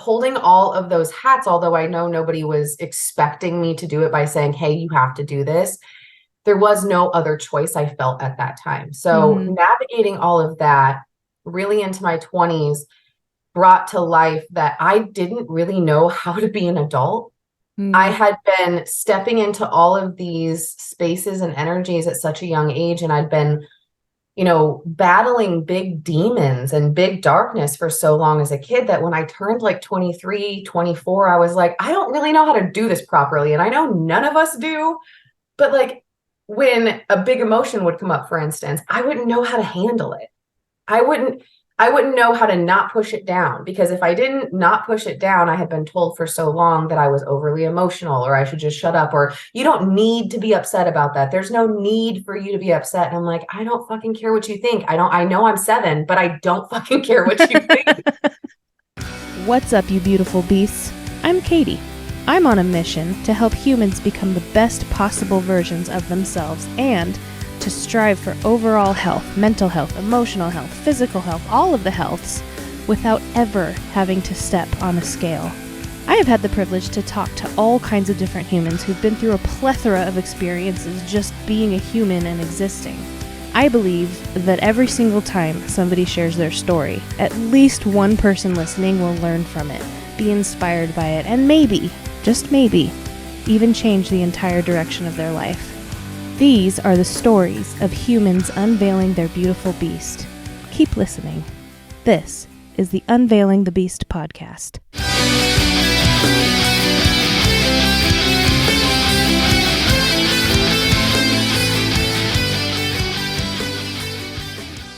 holding all of those hats, although I know nobody was expecting me to do it by saying, hey, you have to do this, there was no other choice I felt at that time. So Mm-hmm. navigating all of that really into my 20s brought to life that I didn't really know how to be an adult. I Mm-hmm. had been stepping into all of these spaces and energies at such a young age, and I'd been, battling big demons and big darkness for so long as a kid that when I turned like 23, 24, I was like, I don't really know how to do this properly. And I know none of us do, but like when a big emotion would come up, for instance, I wouldn't know how to handle it. I wouldn't I wouldn't know how to not push it down, because if I didn't not push it down, I had been told for so long that I was overly emotional or I should just shut up, or you don't need to be upset about that. There's no need for you to be upset. And I'm like, I don't fucking care what you think. I know I'm 7, but I don't fucking care what you think. What's up, you beautiful beasts? I'm Katie. I'm on a mission to help humans become the best possible versions of themselves and to strive for overall health, mental health, emotional health, physical health, all of the healths, without ever having to step on a scale. I have had the privilege to talk to all kinds of different humans who've been through a plethora of experiences just being a human and existing. I believe that every single time somebody shares their story, at least one person listening will learn from it, be inspired by it, and maybe, just maybe, even change the entire direction of their life. These are the stories of humans unveiling their beautiful beast. Keep listening. This is the Unveiling the Beast podcast.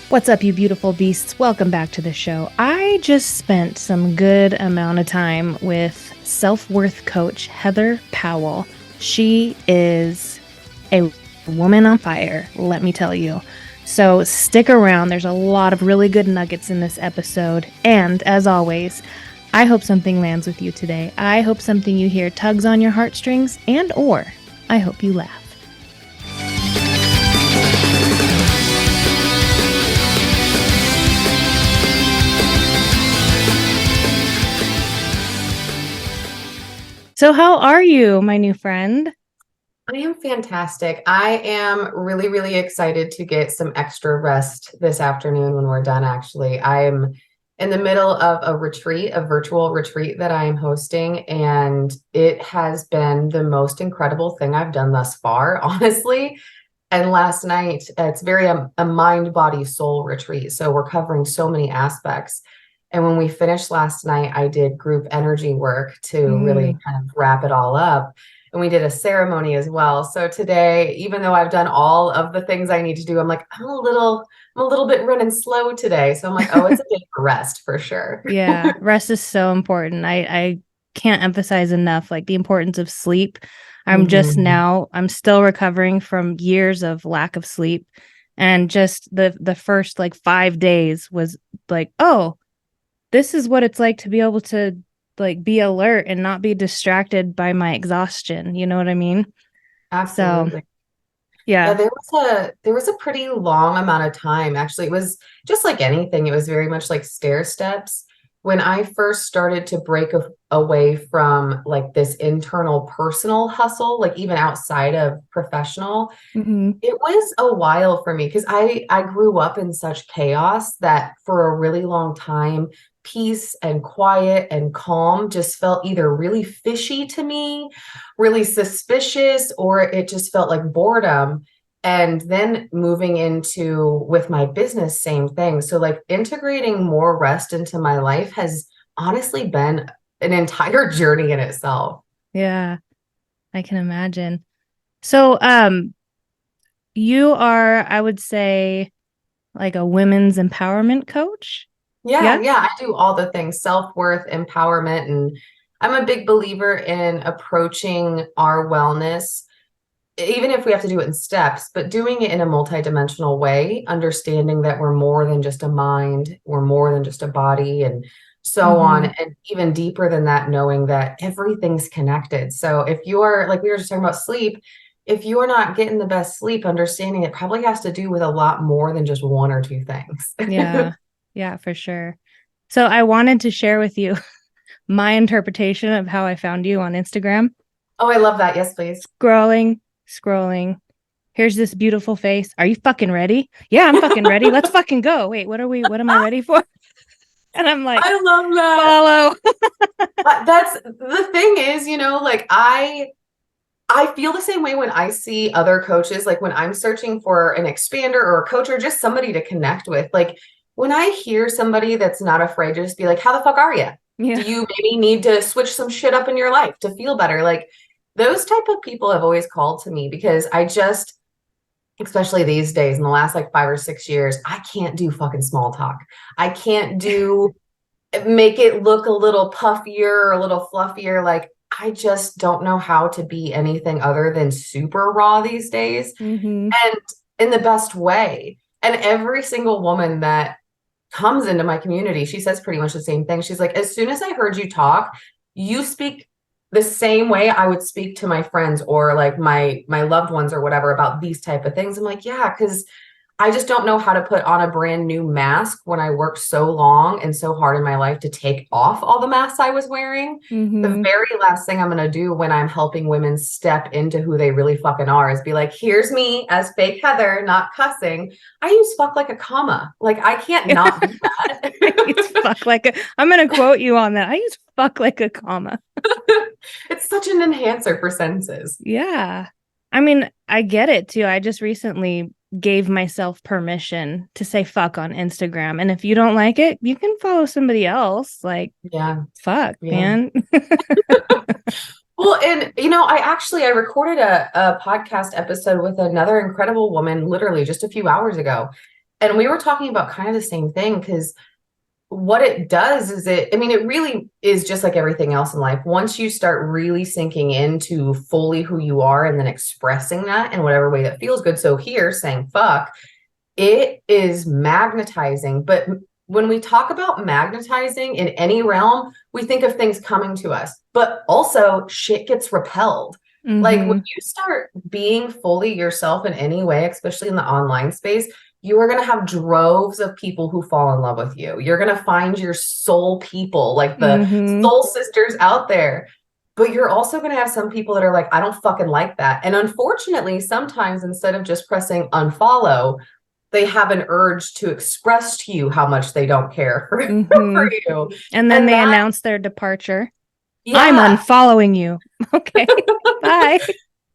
What's up, you beautiful beasts? Welcome back to the show. I just spent some good amount of time with self-worth coach Heather Powell. She is a woman on fire, let me tell you. So stick around. There's a lot of really good nuggets in this episode. And as always, I hope something lands with you today. I hope something you hear tugs on your heartstrings, and or I hope you laugh. So how are you, my new friend? I am fantastic. I am really, really excited to get some extra rest this afternoon when we're done, actually. I'm in the middle of a retreat, a virtual retreat that I am hosting, and it has been the most incredible thing I've done thus far, honestly. And last night, it's very a mind, body, soul retreat. So we're covering so many aspects. And when we finished last night, I did group energy work to really kind of wrap it all up. And we did a ceremony as well. So today, even though I've done all of the things I need to do, I'm like, I'm a little bit running slow today. So I'm like, oh, it's a day for rest for sure. Yeah, rest is so important. I can't emphasize enough like the importance of sleep. Mhm. I'm still recovering from years of lack of sleep. And just the first like 5 days was like, oh, this is what it's like to be able to like be alert and not be distracted by my exhaustion. You know what I mean? So Absolutely. Yeah, yeah. there was a pretty long amount of time. Actually, it was just like anything. It was very much like stair steps. When I first started to break away from like this internal personal hustle, like even outside of professional, Hmm. it was a while for me because I grew up in such chaos that for a really long time, peace and quiet and calm just felt either really fishy to me, really suspicious, or it just felt like boredom. And then moving into with my business, same thing. So like integrating more rest into my life has honestly been an entire journey in itself. Yeah, I can imagine. So you are, I would say, like a women's empowerment coach. Yeah, Yeah. yeah, I do all the things, self-worth, empowerment, and I'm a big believer in approaching our wellness, even if we have to do it in steps, but doing it in a multidimensional way, understanding that we're more than just a mind, we're more than just a body, and so on. Mm-hmm. And even deeper than that, knowing that everything's connected. So if you are, like we were just talking about sleep, if you're not getting the best sleep, understanding it probably has to do with a lot more than just one or two things. Yeah. Yeah, for sure. So I wanted to share with you my interpretation of how I found you on Instagram. Oh, I love that. Yes, please. Scrolling. Here's this beautiful face. Are you fucking ready? Yeah, I'm fucking ready. Let's fucking go. Wait, what am I ready for? And I'm like, I love that. follow. That's the thing is, like I feel the same way when I see other coaches, like when I'm searching for an expander or a coach or just somebody to connect with. Like when I hear somebody that's not afraid to just be like, how the fuck are you? Do Yeah. you maybe need to switch some shit up in your life to feel better? Like those type of people have always called to me because I just, especially these days in the last like 5 or 6 years, I can't do fucking small talk. I can't do make it look a little puffier or a little fluffier. Like I just don't know how to be anything other than super raw these days Mm-hmm. and in the best way. And every single woman that comes into my community, she says pretty much the same thing. She's like, as soon as I heard you talk, you speak the same way I would speak to my friends or like my loved ones or whatever about these type of things. I'm like, yeah, because I just don't know how to put on a brand new mask when I worked so long and so hard in my life to take off all the masks I was wearing. The Mm-hmm. very last thing I'm going to do when I'm helping women step into who they really fucking are is be like, here's me as fake Heather, not cussing. I use fuck like a comma. Like I can't not do that. I'm gonna quote you on that. I use fuck like a comma. It's such an enhancer for sentences. Yeah. I mean, I get it too. I just recently gave myself permission to say fuck on Instagram. And if you don't like it, you can follow somebody else. Like, Yeah. fuck, Yeah. man. Well, and I recorded a podcast episode with another incredible woman literally just a few hours ago. And we were talking about kind of the same thing because what it does is it really is just like everything else in life. Once you start really sinking into fully who you are and then expressing that in whatever way that feels good. So here saying fuck, it is magnetizing. But when we talk about magnetizing in any realm, we think of things coming to us, but also shit gets repelled. Like when Mm-hmm. you start being fully yourself in any way, especially in the online space, you are going to have droves of people who fall in love with you. You're going to find your soul people, like the Mm-hmm. soul sisters out there. But you're also going to have some people that are like, I don't fucking like that. And unfortunately, sometimes instead of just pressing unfollow, they have an urge to express to you how much they don't care for, Mm-hmm. for you. And then And they that, announce their departure. I'm yeah, unfollowing you. Okay. Bye.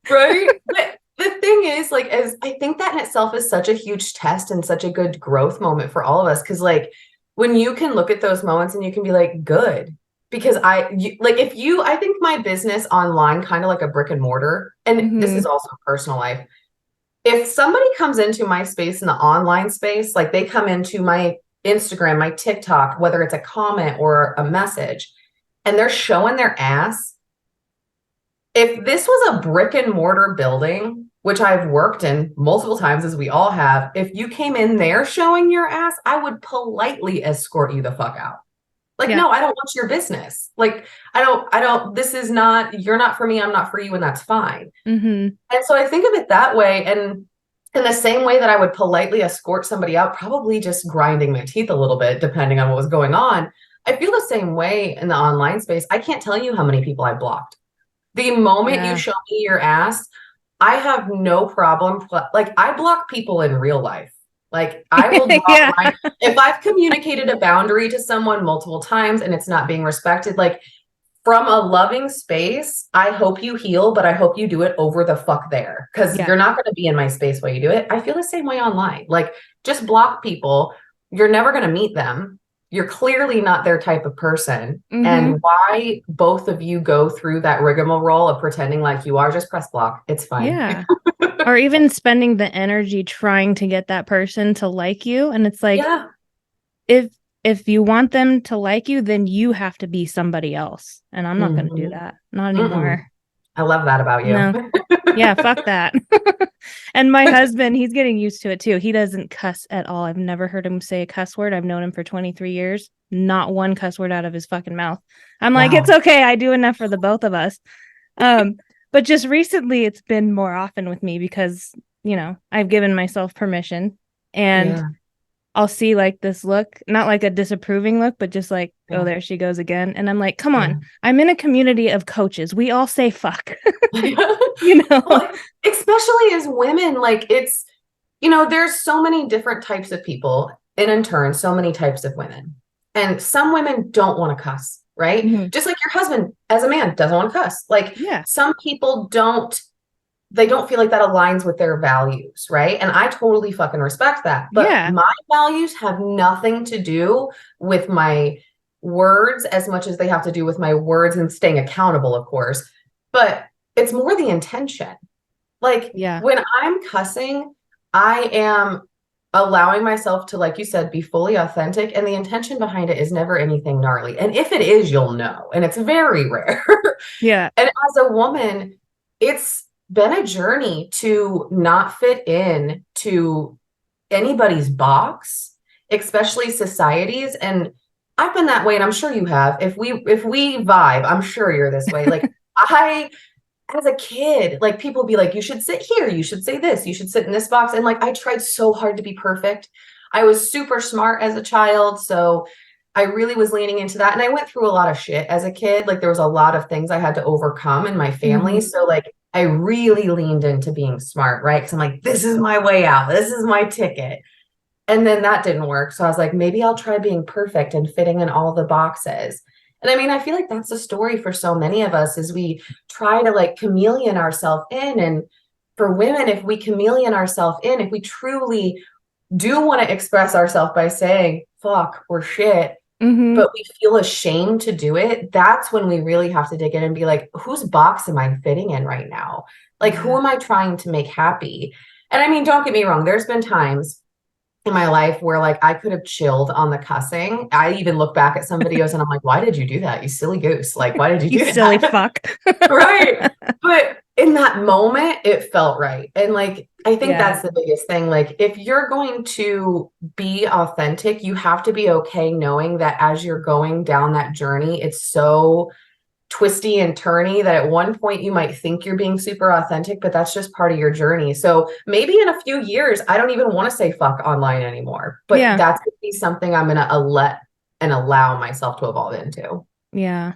right. But the thing is, like, as I think that in itself is such a huge test and such a good growth moment for all of us. Cause like when you can look at those moments and you can be like, good. Because I think my business online, kind of like a brick and mortar, and this Mm-hmm. is also personal life. If somebody comes into my space in the online space, like they come into my Instagram, my TikTok, whether it's a comment or a message, and they're showing their ass, if this was a brick and mortar building, which I've worked in multiple times, as we all have, if you came in there showing your ass, I would politely escort you the fuck out. Like, Yeah. no, I don't want your business. Like, this is not, you're not for me, I'm not for you, and that's fine. Mm-hmm. And so I think of it that way. And in the same way that I would politely escort somebody out, probably just grinding my teeth a little bit, depending on what was going on. I feel the same way in the online space. I can't tell you how many people I blocked. The moment you Yeah. show me your ass, I have no problem. Like I block people in real life. Like I will draw Yeah. a line. If I've communicated a boundary to someone multiple times and it's not being respected, like from a loving space, I hope you heal, but I hope you do it over the fuck there because Yeah. you're not going to be in my space while you do it. I feel the same way online. Like just block people. You're never going to meet them. You're clearly not their type of person. Mm-hmm. And why both of you go through that rigmarole of pretending like you are, just press block. It's fine. Yeah. Or even spending the energy trying to get that person to like you. And it's like, Yeah. if you want them to like you, then you have to be somebody else. And I'm not going to do Mhm. that. Not Mm-mm. anymore. I love that about No. you. Yeah, fuck that. And my husband, he's getting used to it too. He doesn't cuss at all. I've never heard him say a cuss word. I've known him for 23 years. Not one cuss word out of his fucking mouth. I'm like, it's Wow. okay. I do enough for the both of us. Um, but just recently it's been more often with me because, I've given myself permission. And Yeah. I'll see like this look, not like a disapproving look, but just like, oh, Yeah. there she goes again. And I'm like, come Yeah. on, I'm in a community of coaches. We all say fuck, you know? Well, especially as women, like it's, there's so many different types of people, and in turn, so many types of women. And some women don't want to cuss, right? Mhm. Just like your husband as a man doesn't want to cuss. Like Yeah. some people they don't feel like that aligns with their values, right? And I totally fucking respect that. But Yeah. my values have nothing to do with my words as much as they have to do with my words and staying accountable, of course. But it's more the intention. Like Yeah. when I'm cussing, I am allowing myself to, like you said, be fully authentic. And the intention behind it is never anything gnarly. And if it is, you'll know. And it's very rare. Yeah. And as a woman, it's been a journey to not fit in to anybody's box, especially society's. And I've been that way, and I'm sure you have. If we vibe, I'm sure you're this way. Like I as a kid, like people be like, you should sit here, you should say this, you should sit in this box. And like I tried so hard to be perfect. I was super smart as a child. So I really was leaning into that. And I went through a lot of shit as a kid. Like there was a lot of things I had to overcome in my family. Mhm. So like I really leaned into being smart, right? Because I'm like, this is my way out. This is my ticket. And then that didn't work. So I was like, maybe I'll try being perfect and fitting in all the boxes. And I mean, I feel like that's the story for so many of us is we try to like chameleon ourselves in. And for women, if we chameleon ourselves in, if we truly do want to express ourselves by saying, fuck, we're shit, Mhm. but we feel ashamed to do it, that's when we really have to dig in and be like, whose box am I fitting in right now? Like, who Yeah. am I trying to make happy? And I mean, don't get me wrong, there's been times in my life where like I could have chilled on the cussing. I even look back at some videos and I'm like, why did you do that? You silly goose. Like, why did you You do silly that? fuck. Right. But in that moment, it felt right. And like, I think Yeah. that's the biggest thing. Like, if you're going to be authentic, you have to be okay knowing that as you're going down that journey, it's so twisty and turny that at one point you might think you're being super authentic, but that's just part of your journey. So maybe in a few years, I don't even want to say fuck online anymore, but Yeah. that's going to be something I'm going to let and allow myself to evolve into. Yeah.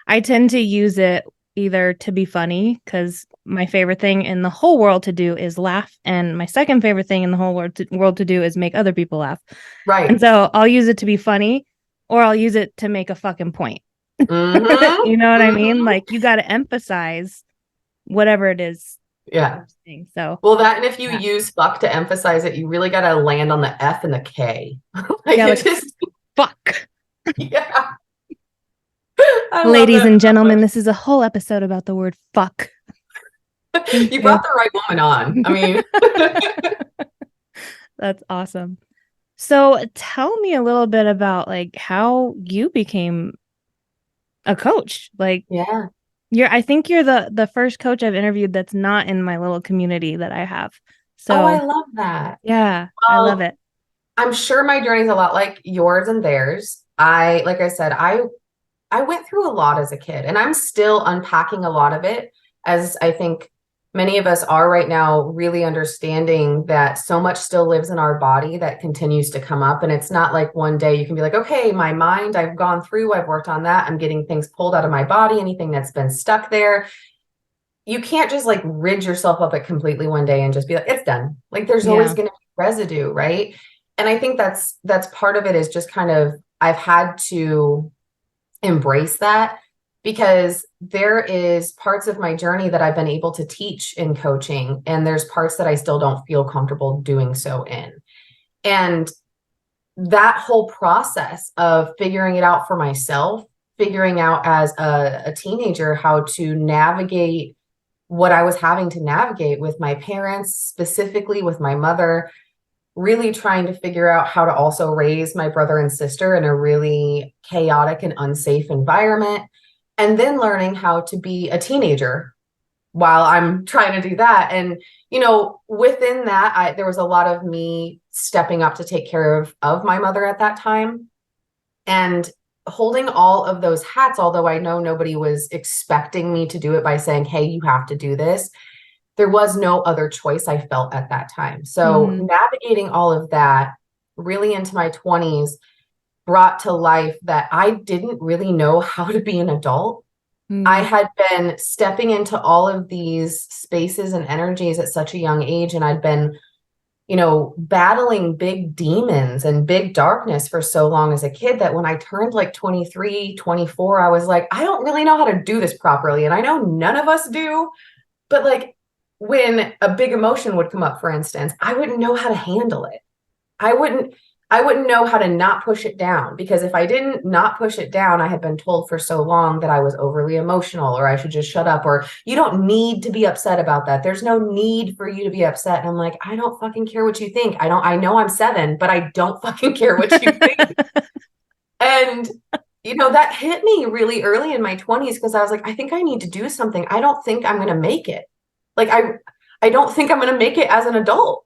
I tend to use it either to be funny because my favorite thing in the whole world to do is laugh. And my second favorite thing in the whole world to do is make other people laugh. And Right. so I'll use it to be funny or I'll use it to make a fucking point. Mm-hmm. You know what I mean? Mm-hmm. Like you got to emphasize whatever it is. Yeah. So Well, that, and if you yeah, use fuck to emphasize it, you really got to land on the F and the K. Like yeah, it like just, fuck. yeah. I love Ladies that and so gentlemen, much. this is a whole episode about the word fuck. Thank You you. brought the right woman on. I mean, That's awesome. So tell me a little bit about like how you became a coach. Like yeah. I think you're the first coach I've interviewed that's not in my little community that I have. Oh, I So love that. yeah, I love Well, it. I'm sure my journey is a lot like yours and theirs. Like I said, I went through a lot as a kid, and I'm still unpacking a lot of it, as I think many of us are right now, really understanding that so much still lives in our body that continues to come up. And it's not like one day you can be like, okay, my mind, I've gone through, I've worked on that. I'm getting things pulled out of my body, anything that's been stuck there. You can't just like rid yourself of it completely one day and just be like, it's done. Like there's always Yeah. going to be residue, right? And I think that's part of it is just kind of I've had to embrace that because there is parts of my journey that I've been able to teach in coaching, and there's parts that I still don't feel comfortable doing so in. And that whole process of figuring it out for myself, figuring out as a teenager how to navigate what I was having to navigate with my parents, specifically with my mother, really trying to figure out how to also raise my brother and sister in a really chaotic and unsafe environment. And then learning how to be a teenager while I'm trying to do that. And, within that, there was a lot of me stepping up to take care of my mother at that time. And holding all of those hats, although I know nobody was expecting me to do it by saying, hey, you have to do this, there was no other choice I felt at that time. So Hmm. navigating all of that really into my 20s brought to life that I didn't really know how to be an adult. I Mm. had been stepping into all of these spaces and energies at such a young age, and I'd been, battling big demons and big darkness for so long as a kid that when I turned like 23, 24, I was like, I don't really know how to do this properly. And I know none of us do, but like when a big emotion would come up, for instance, I wouldn't know how to handle it. I wouldn't I wouldn't know how to not push it down, because if I didn't not push it down, I had been told for so long that I was overly emotional, or I should just shut up, or you don't need to be upset about that. There's no need for you to be upset. And I'm like, I don't fucking care what you think. I know I'm 7, but I don't fucking care what you think. And that hit me really early in my 20s, because I was like, I think I need to do something. I don't think I'm going to make it. Like I don't think I'm going to make it as an adult.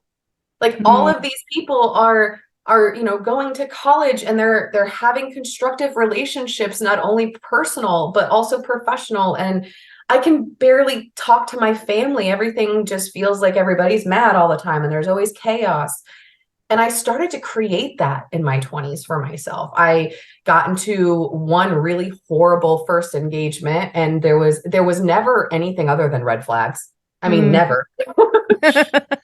Like all Mm. of these people are going to college, and they're having constructive relationships, not only personal but also professional, and I can barely talk to my family. Everything just feels like everybody's mad all the time, and there's always chaos. And I started to create that in my 20s for myself. I got into one really horrible first engagement, and there was never anything other than red flags. I mean, Mm. never.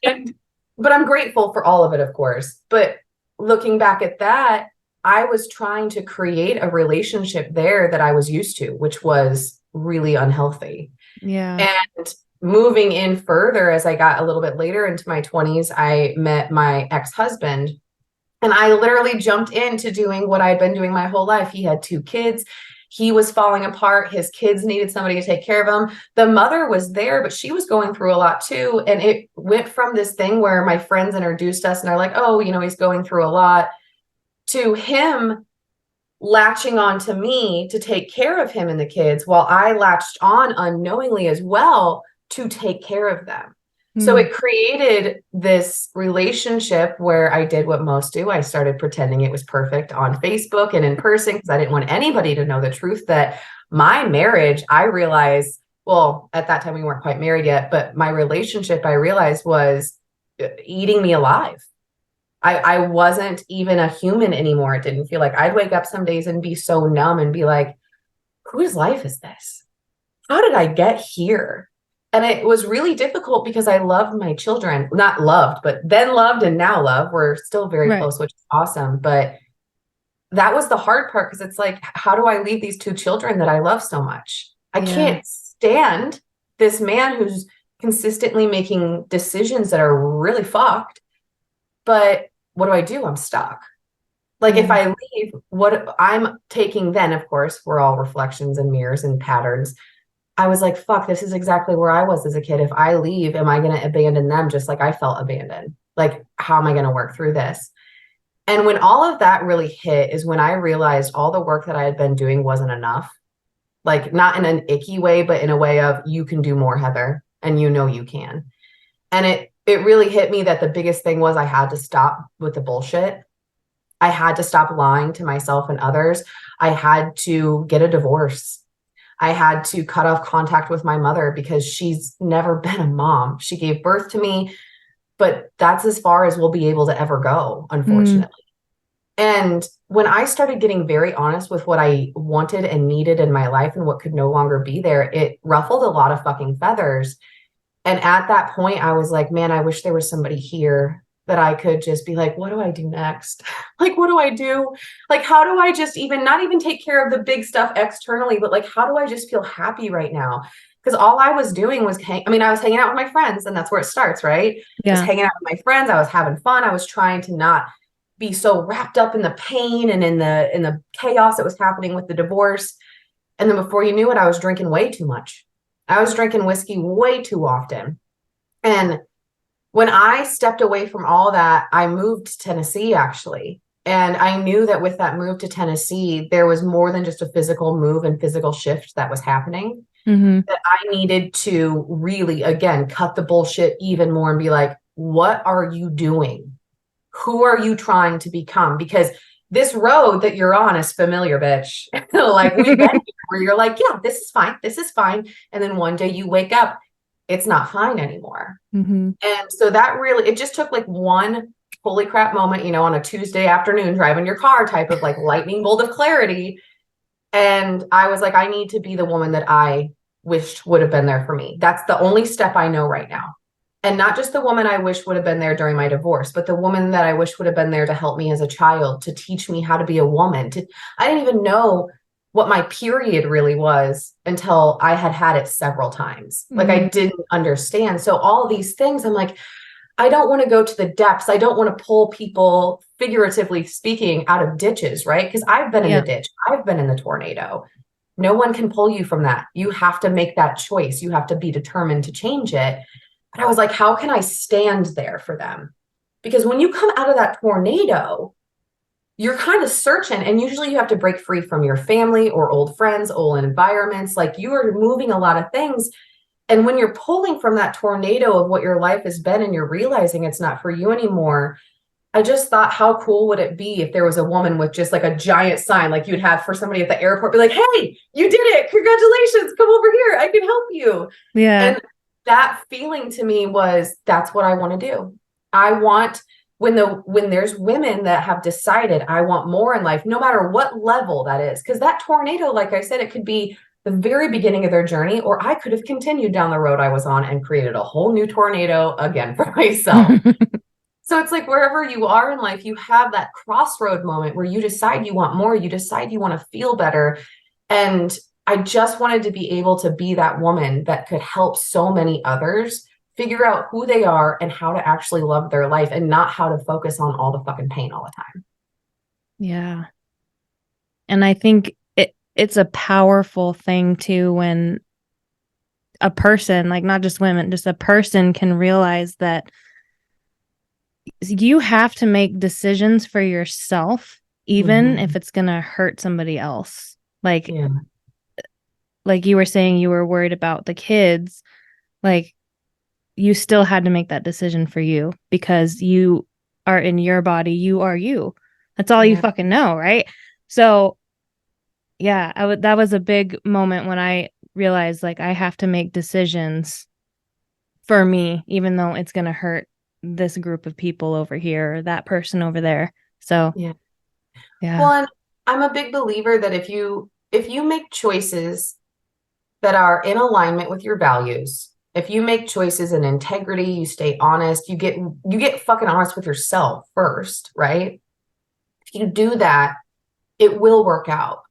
And but I'm grateful for all of it, of course. But looking back at that, I was trying to create a relationship there that I was used to, which was really unhealthy. Yeah. And moving in further, as I got a little bit later into my 20s, I met my ex-husband. And I literally jumped into doing what I'd been doing my whole life. He had 2 kids. He was falling apart. His kids needed somebody to take care of them. The mother was there, but she was going through a lot too. And it went from this thing where my friends introduced us and they're like, oh, he's going through a lot, to him latching on to me to take care of him and the kids, while I latched on unknowingly as well to take care of them. So Mm. it created this relationship where I did what most do. I started pretending it was perfect on Facebook and in person, because I didn't want anybody to know the truth that my marriage, I realized, well, at that time we weren't quite married yet, but my relationship, I realized, was eating me alive. I wasn't even a human anymore. It didn't feel like. I'd wake up some days and be so numb and be like, whose life is this? How did I get here? And it was really difficult because I loved my children, not loved, but then loved and now love. We're still very Right. close, which is awesome. But that was the hard part, because it's like, how do I leave these 2 children that I love so much? I Yeah. can't stand this man who's consistently making decisions that are really fucked. But what do? I'm stuck. Like if Yeah. I leave, what I'm taking then, of course, we're all reflections and mirrors and patterns. I was like, fuck, this is exactly where I was as a kid. If I leave, am I going to abandon them just like I felt abandoned? Like, how am I going to work through this? And when all of that really hit is when I realized all the work that I had been doing wasn't enough. Like, not in an icky way, but in a way of, you can do more, Heather, and you can. And it really hit me that the biggest thing was I had to stop with the bullshit. I had to stop lying to myself and others. I had to get a divorce. I had to cut off contact with my mother, because she's never been a mom. She gave birth to me, but that's as far as we'll be able to ever go, Mm. unfortunately. And when I started getting very honest with what I wanted and needed in my life and what could no longer be there, it ruffled a lot of fucking feathers. And at that point, I was like, man, I wish there was somebody here that I could just be like, what do I do next? Like, what do I do? Like, how do I just even not even take care of the big stuff externally, but like, how do I just feel happy right now? Because all I was doing was I was hanging out with my friends, and that's where it starts, right? I was Yeah. hanging out with my friends. I was having fun. I was trying to not be so wrapped up in the pain and in the chaos that was happening with the divorce. And then before you knew it, I was drinking way too much. I was drinking whiskey way too often. And when I stepped away from all that, I moved to Tennessee, actually. And I knew that with that move to Tennessee, there was more than just a physical move and physical shift that was happening. Mm-hmm. That I needed to really, again, cut the bullshit even more and be like, what are you doing? Who are you trying to become? Because this road that you're on is familiar, bitch. Like, we've been here, where you're like, yeah, this is fine. This is fine. And then one day you wake up, it's not fine anymore. Mm-hmm. And so that really, it just took like one holy crap moment, you know, on a Tuesday afternoon, driving your car type of like lightning bolt of clarity. And I was like, I need to be the woman that I wished would have been there for me. That's the only step I know right now. And not just the woman I wish would have been there during my divorce, but the woman that I wish would have been there to help me as a child, to teach me how to be a woman. I didn't even know what my period really was until I had had it several times. Like I didn't understand. So all these things, I'm like, I don't want to go to the depths. I don't want to pull people, figuratively speaking, out of ditches, right? Because I've been in the ditch. I've been in the tornado. No one can pull you from that. You have to make that choice. You have to be determined to change it. But I was like, how can I stand there for them? Because when you come out of that tornado, you're kind of searching, and usually you have to break free from your family or old friends, old environments. Like you are moving a lot of things. And when you're pulling from that tornado of what your life has been and you're realizing it's not for you anymore, I just thought, how cool would it be if there was a woman with just like a giant sign like you'd have for somebody at the airport, be like, hey, you did it. Congratulations. Come over here. I can help you. Yeah. And that feeling to me was, that's what I want to do. I want, when there's women that have decided I want more in life, no matter what level that is, because that tornado, like I said, it could be the very beginning of their journey, or I could have continued down the road I was on and created a whole new tornado again for myself. So it's like wherever you are in life, you have that crossroad moment where you decide you want more, you decide you want to feel better. And I just wanted to be able to be that woman that could help so many others figure out who they are and how to actually love their life, and not how to focus on all the fucking pain all the time. Yeah. And I think it's a powerful thing too, when a person, like not just women, just a person can realize that you have to make decisions for yourself, even if it's going to hurt somebody else. Like you were saying, you were worried about the kids. Like you still had to make that decision for you, because you are in your body. You are you. That's all you fucking know. Right. So yeah, that was a big moment when I realized like I have to make decisions for me, even though it's going to hurt this group of people over here or that person over there. So yeah. Yeah. Well, and I'm a big believer that if you make choices that are in alignment with your values, if you make choices in integrity, you stay honest, you get fucking honest with yourself first, right? If you do that, it will work out.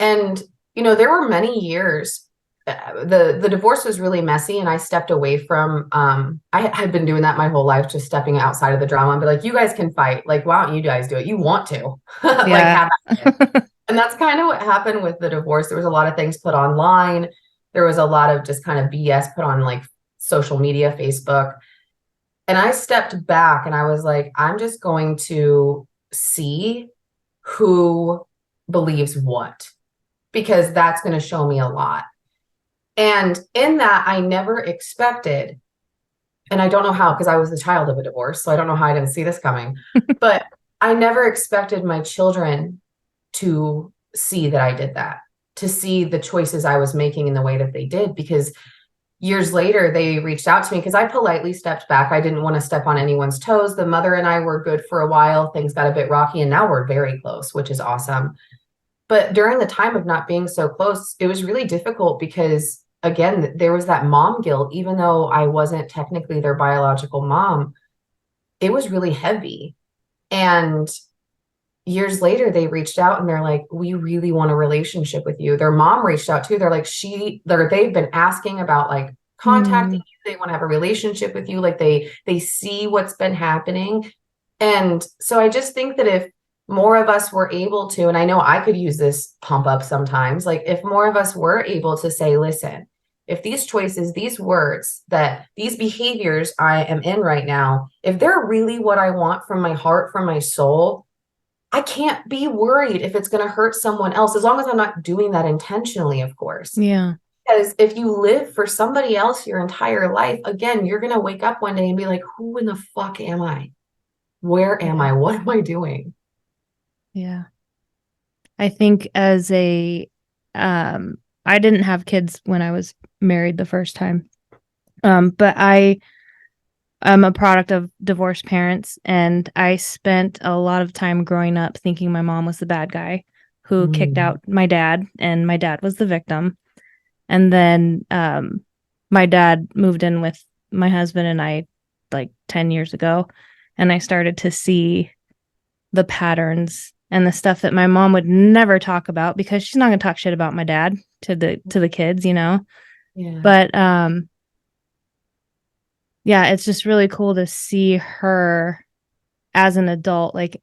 And you know, there were many years, the divorce was really messy, and I stepped away from, I had been doing that my whole life, just stepping outside of the drama and be like, you guys can fight. Like, why don't you guys do it? You want to. Like, have that. And that's kind of what happened with the divorce. There was a lot of things put online. There was a lot of just kind of BS put on like social media, Facebook. And I stepped back and I was like, I'm just going to see who believes what, because that's going to show me a lot. And in that, I never expected, and I don't know how, because I was the child of a divorce, so I don't know how I didn't see this coming, but I never expected my children to see that I did that, to see the choices I was making in the way that they did, because years later, they reached out to me because I politely stepped back. I didn't want to step on anyone's toes. The mother and I were good for a while. Things got a bit rocky, and now we're very close, which is awesome. But during the time of not being so close, it was really difficult because, again, there was that mom guilt. Even though I wasn't technically their biological mom, it was really heavy. And years later, they reached out and they're like, we really want a relationship with you. Their mom reached out too. They're like, they've been asking about like contacting you. They want to have a relationship with you. Like they see what's been happening. And so I just think that if more of us were able to, and I know I could use this pump up sometimes, like if more of us were able to say, listen, if these choices, these words, that these behaviors I am in right now, if they're really what I want from my heart, from my soul, I can't be worried if it's going to hurt someone else, as long as I'm not doing that intentionally, of course. Yeah. Because if you live for somebody else your entire life, again, you're going to wake up one day and be like, who in the fuck am I? Where am I? What am I doing? Yeah. I think I didn't have kids when I was married the first time. But I I'm a product of divorced parents, and I spent a lot of time growing up thinking my mom was the bad guy who kicked Mm. out my dad, and my dad was the victim. And then my dad moved in with my husband and I like 10 years ago, and I started to see the patterns and the stuff that my mom would never talk about because she's not going to talk shit about my dad to the kids, you know. Yeah. But yeah, it's just really cool to see her as an adult, like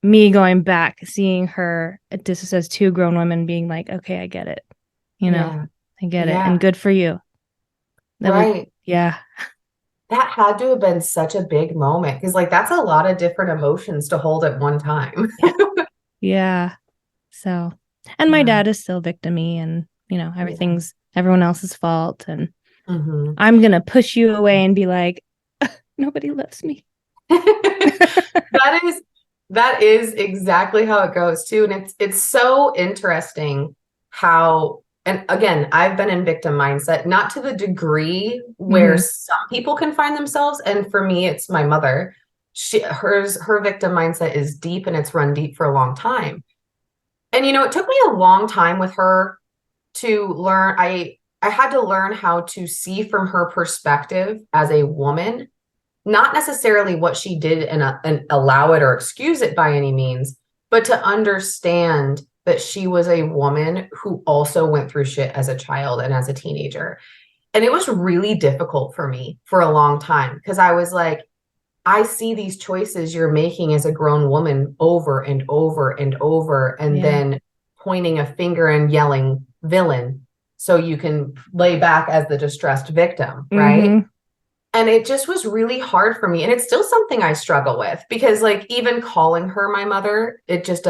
me going back, seeing her just as two grown women being like, okay, I get it. You know, Yeah. I get it. Yeah. And good for you. That was, Right. yeah. That had to have been such a big moment because, like, that's a lot of different emotions to hold at one time. Yeah. Yeah. So, and my Wow. dad is still victim-y and, you know, Yeah. everything's everyone else's fault. And Hmm. I'm going to push you away and be like, nobody loves me. That is that is exactly how it goes too. And it's so interesting how, and again, I've been in victim mindset, not to the degree where Mm-hmm. some people can find themselves. And for me, it's my mother. Her victim mindset is deep and it's run deep for a long time. And it took me a long time with her to learn. I had to learn how to see from her perspective as a woman, not necessarily what she did and allow it or excuse it by any means, but to understand that she was a woman who also went through shit as a child and as a teenager. And it was really difficult for me for a long time because I was like, I see these choices you're making as a grown woman over and over and over, and Yeah. then pointing a finger and yelling villain so you can lay back as the distressed victim, right? Mm-hmm. And it just was really hard for me. And it's still something I struggle with because, like, even calling her my mother, it just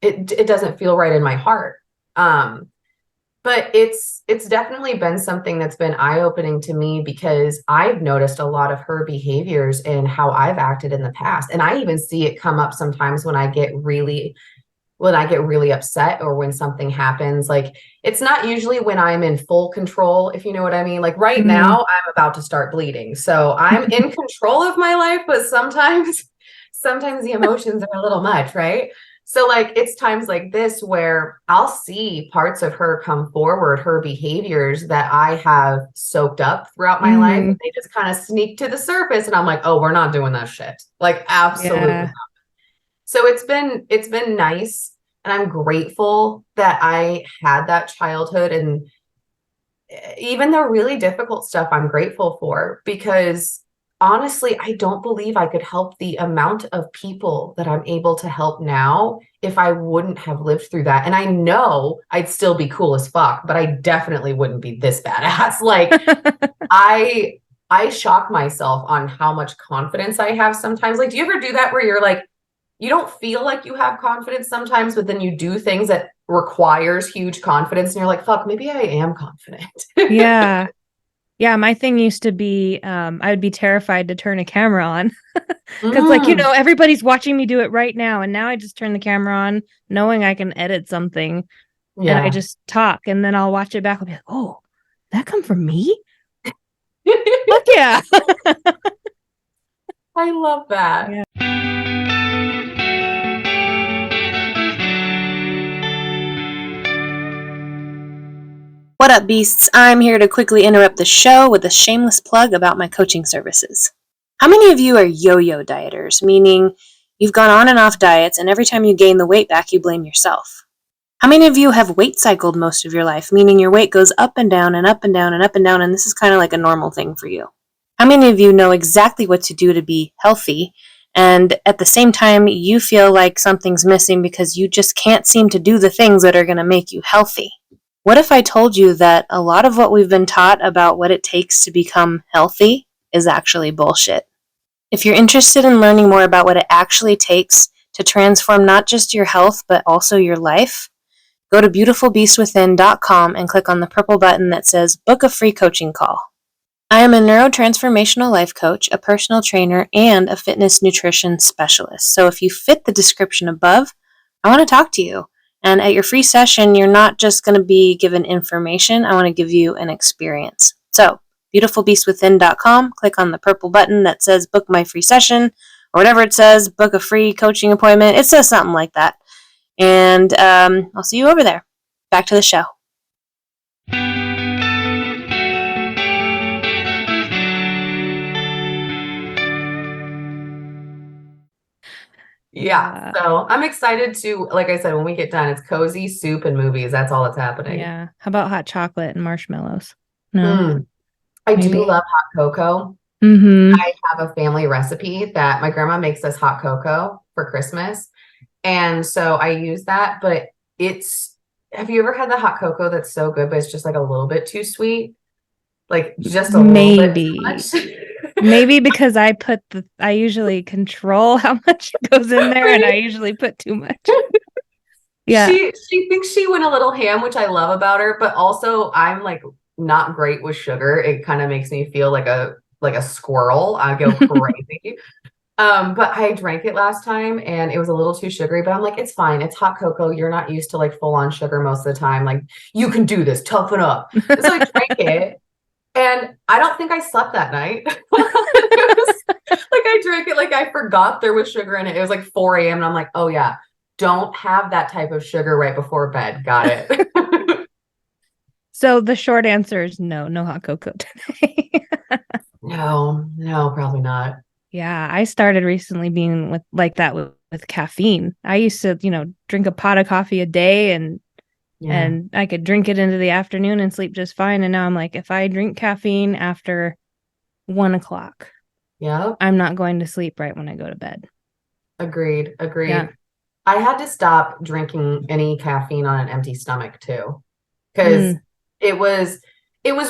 it doesn't feel right in my heart. But it's definitely been something that's been eye-opening to me because I've noticed a lot of her behaviors and how I've acted in the past. And I even see it come up sometimes when I get really upset or when something happens. Like, it's not usually when I'm in full control, if you know what I mean. Like right Mm-hmm. now, I'm about to start bleeding. So I'm in control of my life, but sometimes the emotions are a little much, right? So, like, it's times like this where I'll see parts of her come forward, her behaviors that I have soaked up throughout my life. Mm-hmm. And they just kind of sneak to the surface. And I'm like, oh, we're not doing that shit. Like, absolutely. Yeah. So it's been nice, and I'm grateful that I had that childhood, and even the really difficult stuff I'm grateful for because honestly, I don't believe I could help the amount of people that I'm able to help now if I wouldn't have lived through that. And I know I'd still be cool as fuck, but I definitely wouldn't be this badass. Like, I I shock myself on how much confidence I have sometimes. Like, do you ever do that where you're like, you don't feel like you have confidence sometimes, but then you do things that requires huge confidence and you're like, fuck, maybe I am confident. Yeah. Yeah, my thing used to be I would be terrified to turn a camera on because, like, Mm, everybody's watching me do it right now. And now I just turn the camera on knowing I can edit something and I yeah. just talk and then I'll watch it back. I'll be like, oh, that come from me? Fuck yeah. I love that. Yeah. What up, beasts? I'm here to quickly interrupt the show with a shameless plug about my coaching services. How many of you are yo-yo dieters, meaning you've gone on and off diets and every time you gain the weight back, you blame yourself? How many of you have weight cycled most of your life, meaning your weight goes up and down and up and down and up and down, and this is kind of like a normal thing for you? How many of you know exactly what to do to be healthy, and at the same time, you feel like something's missing because you just can't seem to do the things that are going to make you healthy? What if I told you that a lot of what we've been taught about what it takes to become healthy is actually bullshit? If you're interested in learning more about what it actually takes to transform not just your health, but also your life, go to beautifulbeastwithin.com and click on the purple button that says Book a Free Coaching Call. I am a neurotransformational life coach, a personal trainer, and a fitness nutrition specialist. So if you fit the description above, I want to talk to you. And at your free session, you're not just going to be given information. I want to give you an experience. So beautifulbeastwithin.com. Click on the purple button that says book my free session, or whatever it says, book a free coaching appointment. It says something like that. And I'll see you over there. Back to the show. Yeah. So I'm excited to, like I said, when we get done, it's cozy, soup, and movies. That's all that's happening. Yeah. How about hot chocolate and marshmallows? No, I maybe. do love hot cocoa. Mm-hmm. I have a family recipe that my grandma makes us hot cocoa for Christmas. And so I use that, but have you ever had the hot cocoa that's so good, but it's just like a little bit too sweet? Like just a little bit too much? Maybe because I usually control how much goes in there, and I usually put too much. Yeah. She thinks she went a little ham, which I love about her, but also I'm like not great with sugar. It kind of makes me feel like a squirrel. I go crazy. But I drank it last time and it was a little too sugary, but I'm like, it's fine. It's hot cocoa. You're not used to like full on sugar most of the time. Like, you can do this, toughen up. And so I drank it and I don't think I slept that night. Like I drank it, like I forgot there was sugar in it. It was like 4 a.m. and I'm like, oh yeah, don't have that type of sugar right before bed. Got it. So the short answer is no hot cocoa today. No, probably not. Yeah, I started recently being with caffeine. I used to, drink a pot of coffee a day and I could drink it into the afternoon and sleep just fine. And now I'm like, if I drink caffeine after 1:00, I'm not going to sleep right when I go to bed. Agreed. Yeah. I had to stop drinking any caffeine on an empty stomach too, because it was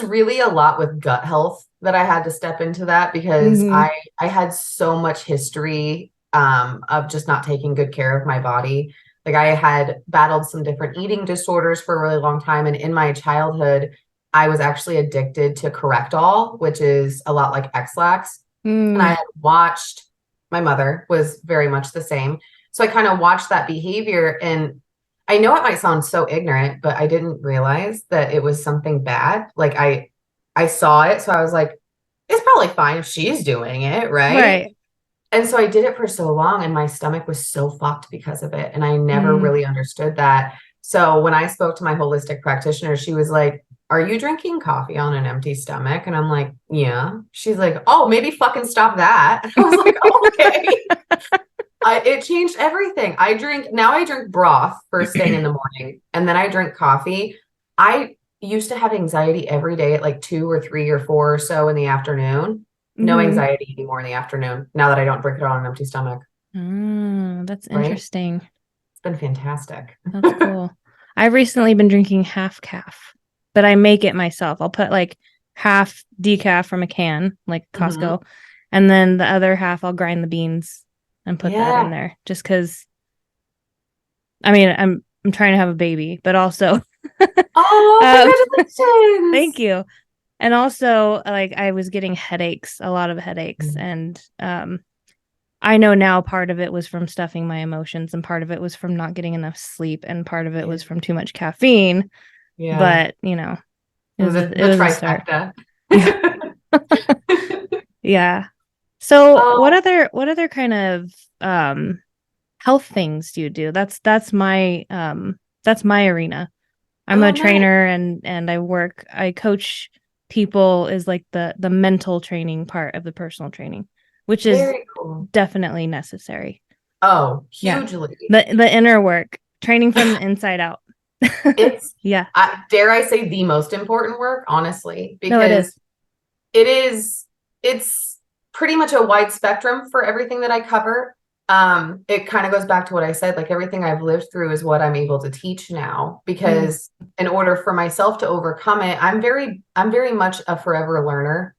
really a lot with gut health that I had to step into that, because I had so much history of just not taking good care of my body. Like I had battled some different eating disorders for a really long time. And in my childhood, I was actually addicted to Correctol, which is a lot like X-Lax. And I had watched, my mother was very much the same. So I kind of watched that behavior, and I know it might sound so ignorant, but I didn't realize that it was something bad. Like I saw it. So I was like, it's probably fine if she's doing it. Right. And so I did it for so long and my stomach was so fucked because of it. And I never really understood that. So when I spoke to my holistic practitioner, she was like, are you drinking coffee on an empty stomach? And I'm like, yeah. She's like, oh, maybe fucking stop that. I was like, oh, okay. It changed everything. I drink broth first thing in the morning, and then I drink coffee. I used to have anxiety every day at like 2 or 3 or 4 or so in the afternoon. No anxiety anymore in the afternoon now that I don't drink it on an empty stomach. That's interesting. It's been fantastic. That's cool. I've recently been drinking half calf, but I make it myself. I'll put like half decaf from a can, like Costco, and then the other half I'll grind the beans and put that in there, just because. I mean, I'm trying to have a baby, but also. Oh, congratulations! Thank you. And also, like, I was getting a lot of headaches, and I know now part of it was from stuffing my emotions, and part of it was from not getting enough sleep, and part of it was from too much caffeine. Yeah. But it was a trifecta. Yeah. So what other kind of health things do you do? That's my arena. I'm a trainer, and I coach people, is like the mental training part of the personal training, which is definitely necessary. Oh, hugely. Yeah. The inner work, training from the inside out. It's dare I say the most important work, honestly, because it's pretty much a wide spectrum for everything that I cover. It kind of goes back to what I said, like everything I've lived through is what I'm able to teach now, because in order for myself to overcome it, I'm very much a forever learner.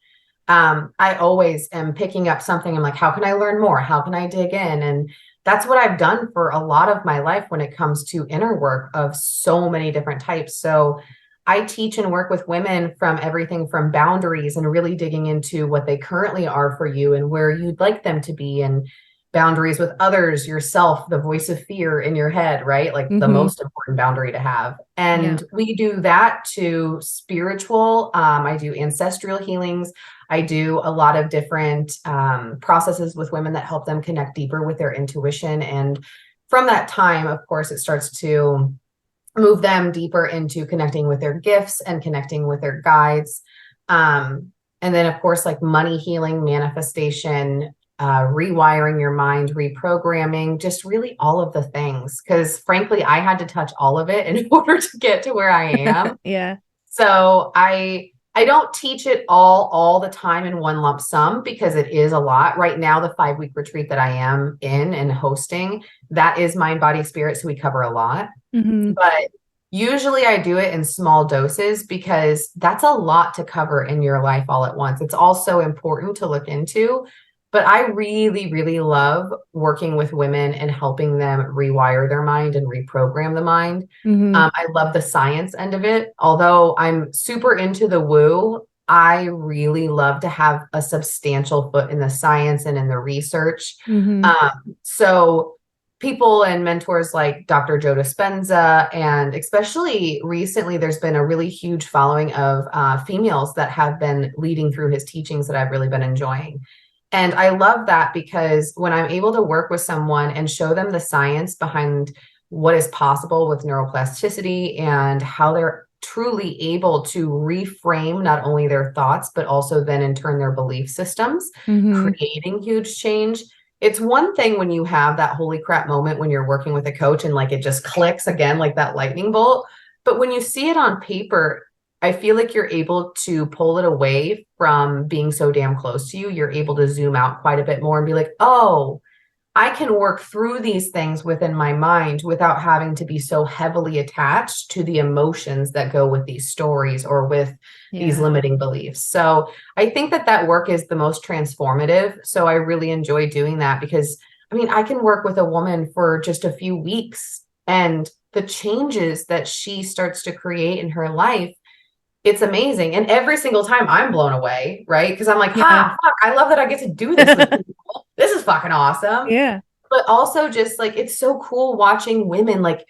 I always am picking up something. I'm like, how can I learn more? How can I dig in? And that's what I've done for a lot of my life when it comes to inner work of so many different types. So I teach and work with women from everything from boundaries and really digging into what they currently are for you and where you'd like them to be, and boundaries with others, yourself, the voice of fear in your head, right? Like the most important boundary to have. And we do that to spiritual. I do ancestral healings. I do a lot of different processes with women that help them connect deeper with their intuition. And from that time, of course, it starts to move them deeper into connecting with their gifts and connecting with their guides. And then, of course, like money healing, manifestation, rewiring your mind, reprogramming, just really all of the things. Because frankly, I had to touch all of it in order to get to where I am. Yeah. So I don't teach it all the time in one lump sum because it is a lot. Right now, the 5-week retreat that I am in and hosting, that is mind, body, spirit. So we cover a lot. But usually I do it in small doses because that's a lot to cover in your life all at once. It's also important to look into, but I really, really love working with women and helping them rewire their mind and reprogram the mind. I love the science end of it. Although I'm super into the woo, I really love to have a substantial foot in the science and in the research. So people and mentors like Dr. Joe Dispenza, and especially recently, there's been a really huge following of females that have been leading through his teachings that I've really been enjoying. And I love that because when I'm able to work with someone and show them the science behind what is possible with neuroplasticity and how they're truly able to reframe not only their thoughts, but also then in turn their belief systems, creating huge change. It's one thing when you have that holy crap moment when you're working with a coach and like it just clicks again, like that lightning bolt. But when you see it on paper, I feel like you're able to pull it away from being so damn close to you. You're able to zoom out quite a bit more and be like, oh, I can work through these things within my mind without having to be so heavily attached to the emotions that go with these stories or with these limiting beliefs. So I think that work is the most transformative. So I really enjoy doing that because, I mean, I can work with a woman for just a few weeks and the changes that she starts to create in her life, it's amazing. And every single time I'm blown away, right? Because I'm like, fuck, I love that I get to do this with people. This is fucking awesome. Yeah. But also just like, it's so cool watching women. Like,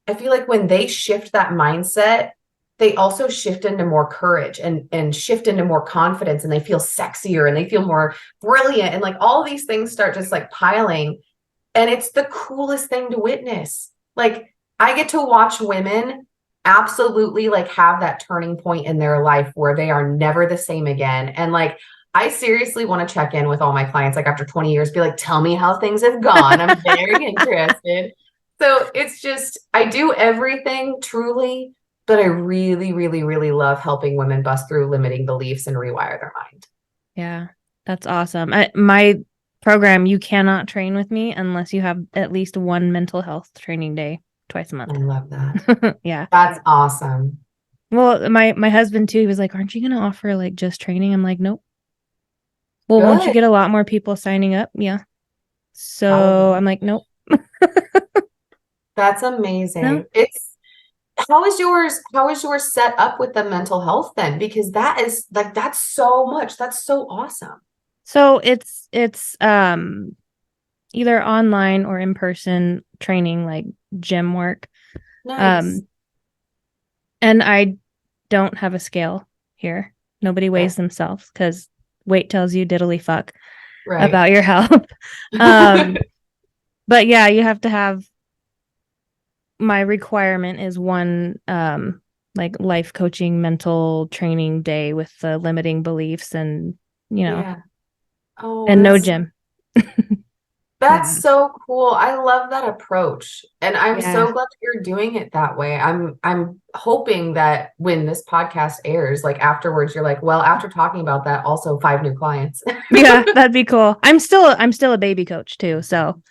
I feel like when they shift that mindset, they also shift into more courage and shift into more confidence, and they feel sexier and they feel more brilliant. And like all these things start just like piling. And it's the coolest thing to witness. Like I get to watch women absolutely like have that turning point in their life where they are never the same again. And like, I seriously want to check in with all my clients, like after 20 years, be like, tell me how things have gone. I'm very interested. So it's just, I do everything truly, but I really, really, really love helping women bust through limiting beliefs and rewire their mind. Yeah, that's awesome. My program, you cannot train with me unless you have at least one mental health training day twice a month. I love that. Yeah. That's awesome. Well, my husband too, he was like, aren't you going to offer like just training? I'm like, nope. Well, won't you get a lot more people signing up? Yeah. So I'm like, nope. That's amazing. No? It's how is yours set up with the mental health then? Because that is like that's so much. That's so awesome. So it's either online or in person training, like gym work. Nice. And I don't have a scale here. Nobody weighs themselves because weight tells you diddly fuck about your health. But yeah, you have to have, my requirement is one like life coaching mental training day with the limiting beliefs and and no gym. That's so cool. I love that approach. And I'm so glad that you're doing it that way. I'm hoping that when this podcast airs, like afterwards, you're like, well, after talking about that, also 5 new clients. Yeah, that'd be cool. I'm still a baby coach too. So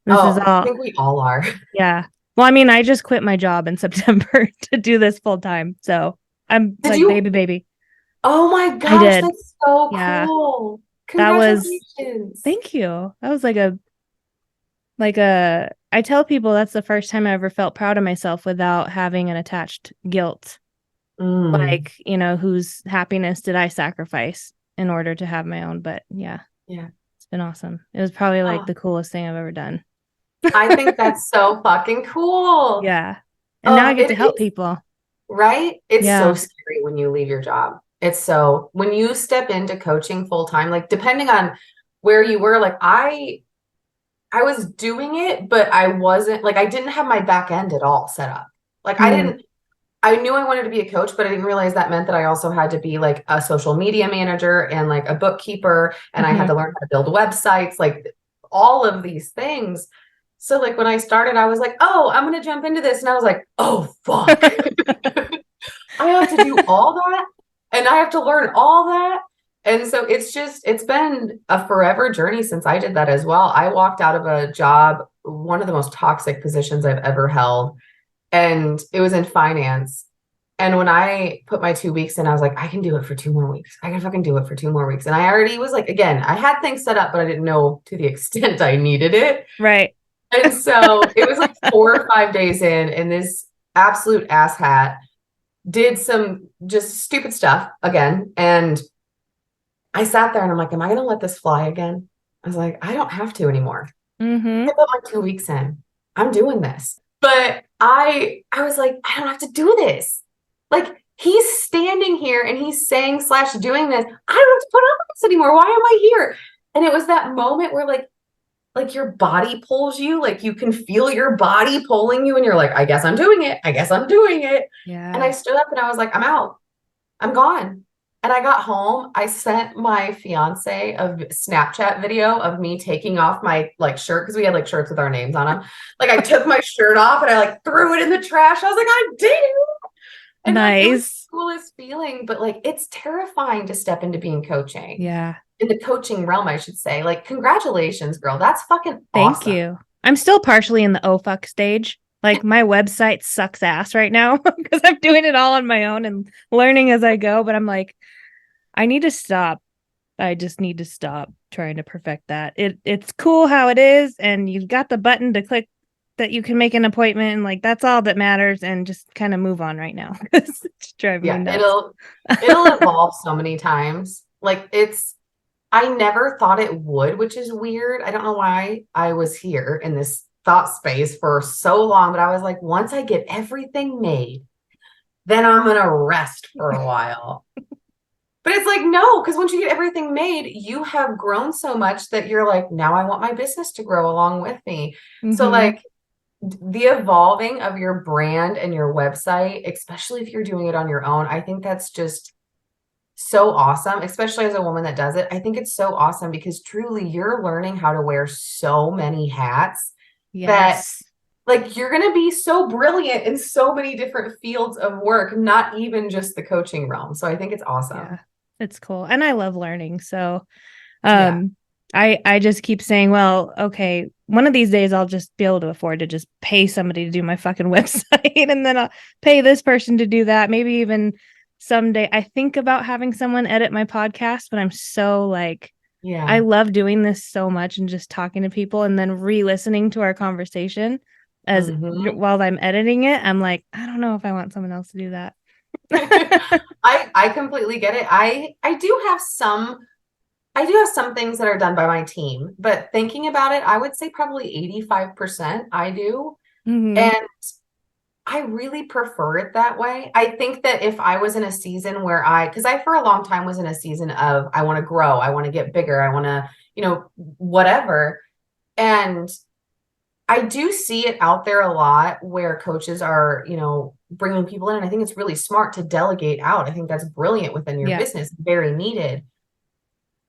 this is all, I think we all are. Yeah. Well, I mean, I just quit my job in September to do this full time. So I'm baby. Oh my gosh, that's so cool. Congratulations. Thank you. That was I tell people that's the first time I ever felt proud of myself without having an attached guilt. Like, whose happiness did I sacrifice in order to have my own? But yeah. It's been awesome. It was probably like Oh, the coolest thing I've ever done. I think that's so fucking cool. Yeah. And now I get to It help is, people. right? It's so Yeah. scary when you leave your job. It's so when you step into coaching full time, like depending on where you were, like I was doing it, but I wasn't like I didn't have my back end at all set up. Like Mm. I knew I wanted to be a coach, but I didn't realize that meant that I also had to be like a social media manager and like a bookkeeper, and I had Hmm. to learn how to build websites, like all of these things. So like when I started, I was like, oh, I'm gonna jump into this. And I was like, oh fuck. I have to do all that and I have to learn all that. And so it's been a forever journey since I did that as well. I walked out of a job, one of the most toxic positions I've ever held, and it was in finance. And when I put my 2 weeks in, I was like, I can do it for 2 more weeks. I can fucking do it for 2 more weeks. And I already was like, again, I had things set up, but I didn't know to the extent I needed it. Right. And so it was like 4 or 5 days in, and this absolute asshat did some just stupid stuff again. And I sat there and I'm like, am I going to let this fly again? I was like, I don't have to anymore. Hmm. I put my 2 weeks in. I'm doing this. But I was like, I don't have to do this. Like he's standing here and he's saying slash doing this. I don't have to put up with this anymore. Why am I here? And it was that moment where like your body pulls you, like you can feel your body pulling you, and you're like, I guess I'm doing it. I guess I'm doing it. And I Yeah. stood up and I was like, I'm out. I'm gone. And I got home. I sent my fiance a Snapchat video of me taking off my like shirt because we had like shirts with our names on them. Like I took my shirt off and I like threw it in the trash. I was like, I did it. And like it was Nice. the coolest feeling, but like it's terrifying to step into being coaching Yeah. in the coaching realm, I should say. Like, congratulations, girl. That's fucking Thank awesome. you. I'm still partially in the oh fuck stage. Like my website sucks ass right now because I'm doing it all on my own and learning as I go. But I'm like, I need to stop. I just need to stop trying to perfect that. It's cool how it is, and you've got the button to click that you can make an appointment, and like that's all that matters, and just kind of move on right now because it's driving me Yeah, nuts. it'll evolve so many times. Like I never thought it would, which is weird. I don't know why I was here in this thought space for so long, but I was like, once I get everything made, then I'm gonna rest for a while. But it's like, no, because once you get everything made, you have grown so much that you're like, now I want my business to grow along with me. So, Hmm. like, the evolving of your brand and your website, especially if you're doing it on your own, I think that's just so awesome, especially as a woman that does it. I think it's so awesome because truly you're learning how to wear so many hats that Yes. like you're going to be so brilliant in so many different fields of work, not even just the coaching realm. So I think it's Yeah. awesome. It's cool. And I love learning. So Yeah. um I just keep saying, well, okay, one of these days I'll just be able to afford to just pay somebody to do my fucking website and then I'll pay this person to do that. Maybe even someday I think about having someone edit my podcast, but I'm so like I Yeah. love doing this so much and just talking to people and then re-listening to our conversation as Hmm. while I'm editing it. I'm like, I don't know if I want someone else to do that. I completely get it. I do have some things that are done by my team, but thinking about it, I would say probably 85% I do. Hmm. And I really prefer it that way. I think that if I was in a season where because I for a long time was in a season of I want to grow, I want to get bigger, I want to, whatever. And I do see it out there a lot where coaches are, bringing people in. And I think it's really smart to delegate out. I think that's brilliant within your Yeah. business, very needed.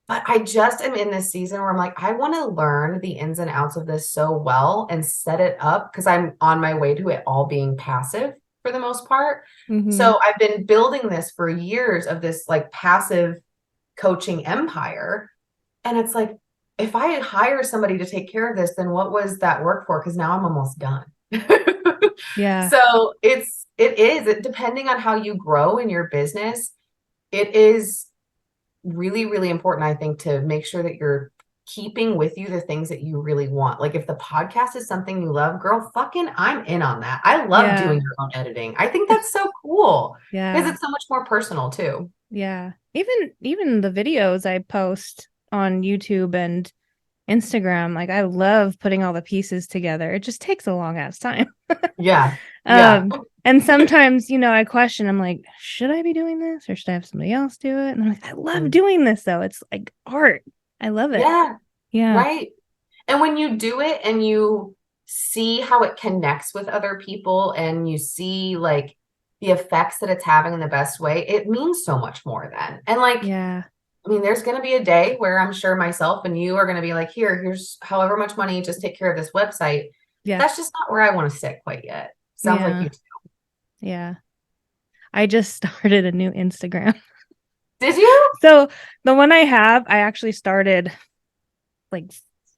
But I just am in this season where I'm like, I want to learn the ins and outs of this so well and set it up because I'm on my way to it all being passive for the most part. Hmm. So I've been building this for years of this like passive coaching empire. And it's like, if I hire somebody to take care of this, then what was that work for? Because now I'm almost done. Yeah. So it is depending on how you grow in your business, it is really, really important, I think, to make sure that you're keeping with you the things that you really want. Like if the podcast is something you love, girl, fucking I'm in on that. I love Yeah. doing your own editing. I think that's so cool because Yeah. it's so much more personal too. Yeah. Even the videos I post on YouTube and Instagram. Like I love putting all the pieces together. It just takes a long ass time. Yeah. Yeah. And sometimes, I question, I'm like, should I be doing this or should I have somebody else do it? And I'm like, I love doing this though. It's like art. I love it. Yeah. Yeah. Right. And when you do it and you see how it connects with other people and you see like the effects that it's having in the best way, it means so much more then. And like, Yeah. I mean, there's going to be a day where I'm sure myself and you are going to be like, here's however much money, just take care of this website. Yeah. That's just not where I want to sit quite yet. Sounds like Yeah. you too. Yeah. I just started a new Instagram. Did you? So the one I actually started like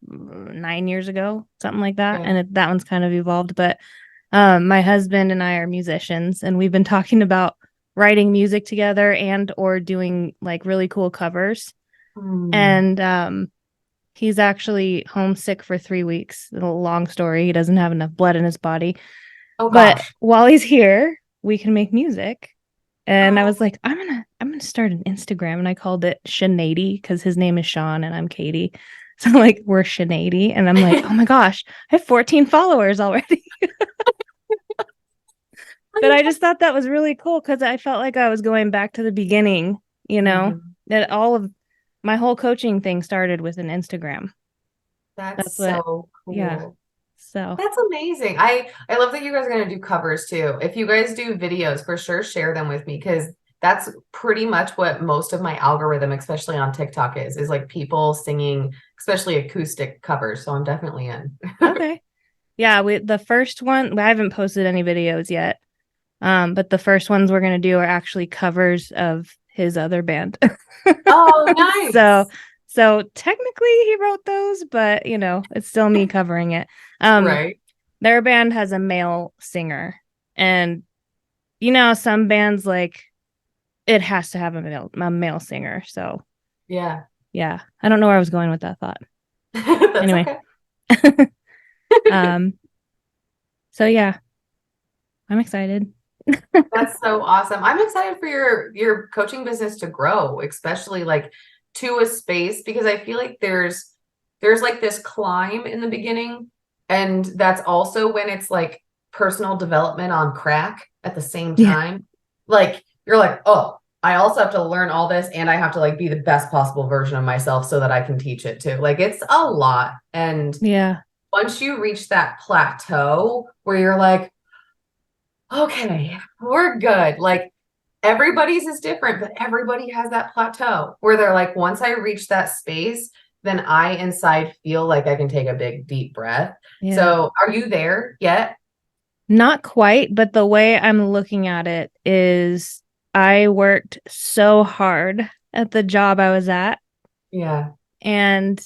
9 years ago, something like that. Yeah. And that one's kind of evolved. But my husband and I are musicians, and we've been talking about writing music together and or doing like really cool covers. And he's actually homesick for 3 weeks. A long story. He doesn't have enough blood in his body. Oh But gosh. while he's here, we can make music. And I Oh. was like, I'm gonna start an Instagram, and I called it Sineady because his name is Sean and I'm Katie. So like we're Sineady, and I'm like, oh my gosh, I have 14 followers already. But I just thought that was really cool because I felt like I was going back to the beginning, Mhm. that all of my whole coaching thing started with an Instagram. That's That's what, so yeah. cool. So That's amazing. I love that you guys are going to do covers too. If you guys do videos, for sure, share them with me because that's pretty much what most of my algorithm, especially on TikTok, is like people singing, especially acoustic covers. So I'm definitely in. okay. Yeah, the first one, I haven't posted any videos yet. But the first ones we're gonna do are actually covers of his other band. Oh, So nice. so technically he wrote those, but it's still me covering it. Right. Their band has a male singer, and some bands like it has to have a male singer. So Yeah. yeah, I don't know where I was going with that thought. That's Anyway, okay. um, so yeah, I'm excited. That's so awesome. I'm excited for your coaching business to grow, especially like to a space because I feel like there's like this climb in the beginning, and that's also when it's like personal development on crack at the same Yeah, time. Like you're like, "Oh, I also have to learn all this and I have to like be the best possible version of myself so that I can teach it too." Like it's a lot. And yeah, once you reach that plateau where you're like, okay, we're good. Like everybody's is different, but everybody has that plateau where they're like, once I reach that space, then I inside feel like I can take a big, deep breath. yeah. So are you there yet? Not quite, but the way I'm looking at it is I worked so hard at the job I was at Yeah. and